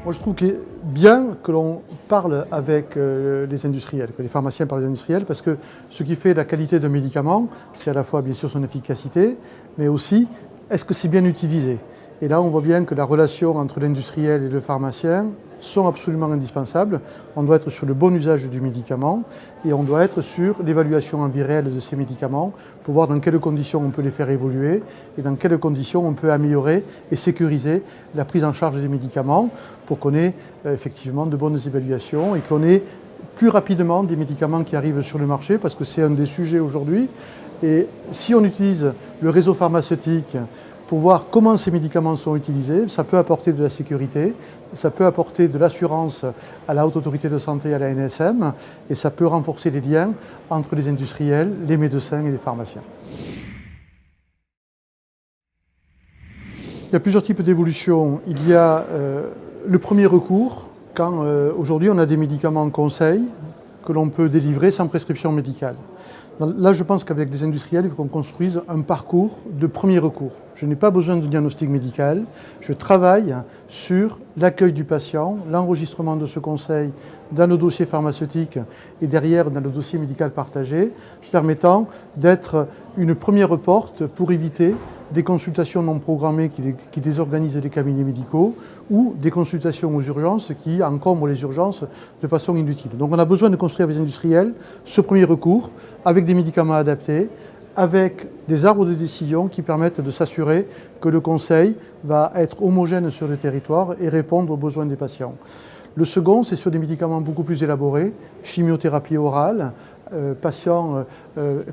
Moi, je trouve qu'il est bien que l'on parle avec les industriels, que les pharmaciens parlent des industriels, parce que ce qui fait la qualité d'un médicament, c'est à la fois bien sûr son efficacité, mais aussi est-ce que c'est bien utilisé. Et là, on voit bien que la relation entre l'industriel et le pharmacien sont absolument indispensables. On doit être sur le bon usage du médicament et on doit être sur l'évaluation en vie réelle de ces médicaments pour voir dans quelles conditions on peut les faire évoluer et dans quelles conditions on peut améliorer et sécuriser la prise en charge des médicaments pour qu'on ait effectivement de bonnes évaluations et qu'on ait plus rapidement des médicaments qui arrivent sur le marché, parce que c'est un des sujets aujourd'hui. Et si on utilise le réseau pharmaceutique pour voir comment ces médicaments sont utilisés, ça peut apporter de la sécurité, ça peut apporter de l'assurance à la Haute Autorité de Santé, à la NSM, et ça peut renforcer les liens entre les industriels, les médecins et les pharmaciens. Il y a plusieurs types d'évolutions. Il y a le premier recours, quand aujourd'hui on a des médicaments conseil que l'on peut délivrer sans prescription médicale. Là, je pense qu'avec les industriels, il faut qu'on construise un parcours de premier recours. Je n'ai pas besoin de diagnostic médical. Je travaille sur l'accueil du patient, l'enregistrement de ce conseil dans le dossier pharmaceutique et derrière dans le dossier médical partagé, permettant d'être une première porte pour éviter des consultations non programmées qui désorganisent les cabinets médicaux ou des consultations aux urgences qui encombrent les urgences de façon inutile. Donc on a besoin de construire avec les industriels ce premier recours avec des médicaments adaptés, avec des arbres de décision qui permettent de s'assurer que le conseil va être homogène sur le territoire et répondre aux besoins des patients. Le second, c'est sur des médicaments beaucoup plus élaborés, chimiothérapie orale, patients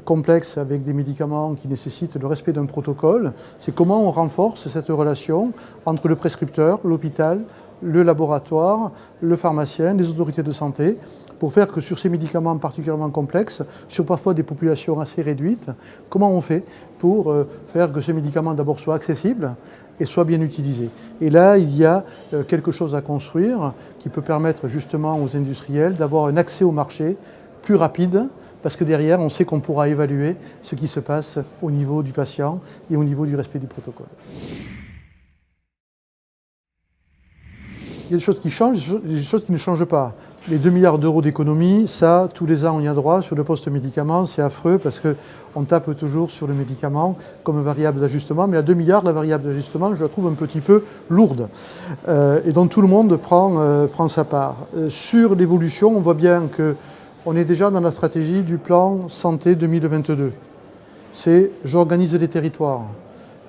complexes avec des médicaments qui nécessitent le respect d'un protocole. C'est comment on renforce cette relation entre le prescripteur, l'hôpital, le laboratoire, le pharmacien, les autorités de santé, pour faire que sur ces médicaments particulièrement complexes, sur parfois des populations assez réduites, comment on fait pour faire que ces médicaments d'abord soient accessibles et soient bien utilisés. Et là, il y a quelque chose à construire qui peut permettre justement aux industriels d'avoir un accès au marché plus rapide, parce que derrière, on sait qu'on pourra évaluer ce qui se passe au niveau du patient et au niveau du respect du protocole. Il y a des choses qui changent, des choses qui ne changent pas. Les 2 milliards d'euros d'économie, ça, tous les ans, on y a droit sur le poste médicament. C'est affreux parce qu'on tape toujours sur le médicament comme variable d'ajustement. Mais à 2 milliards, la variable d'ajustement, je la trouve un petit peu lourde. Et donc tout le monde prend sa part. Sur l'évolution, on voit bien qu'on est déjà dans la stratégie du plan Santé 2022. C'est j'organise les territoires.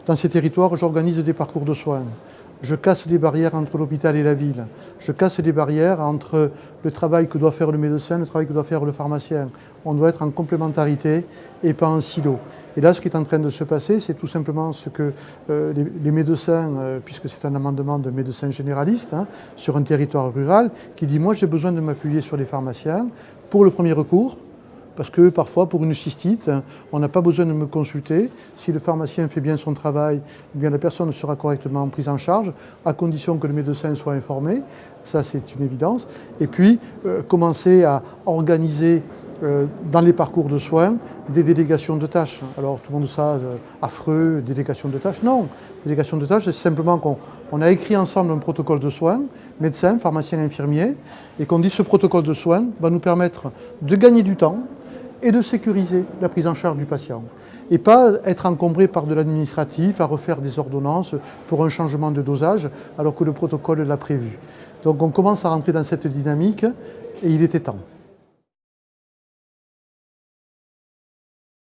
Dans ces territoires, j'organise des parcours de soins. Je casse des barrières entre l'hôpital et la ville. Je casse des barrières entre le travail que doit faire le médecin et le travail que doit faire le pharmacien. On doit être en complémentarité et pas en silo. Et là, ce qui est en train de se passer, c'est tout simplement ce que les médecins, puisque c'est un amendement de médecins généralistes, sur un territoire rural, qui dit « moi j'ai besoin de m'appuyer sur les pharmaciens pour le premier recours ». Parce que parfois, pour une cystite, on n'a pas besoin de me consulter. Si le pharmacien fait bien son travail, eh bien, la personne sera correctement prise en charge, à condition que le médecin soit informé. Ça, c'est une évidence. Et puis, commencer à organiser dans les parcours de soins des délégations de tâches. Alors, tout le monde ça, affreux, délégation de tâches. Non, délégation de tâches, c'est simplement qu'on a écrit ensemble un protocole de soins, médecin, pharmacien, infirmier, et qu'on dit ce protocole de soins va nous permettre de gagner du temps et de sécuriser la prise en charge du patient. Et pas être encombré par de l'administratif, à refaire des ordonnances pour un changement de dosage, alors que le protocole l'a prévu. Donc on commence à rentrer dans cette dynamique et il était temps.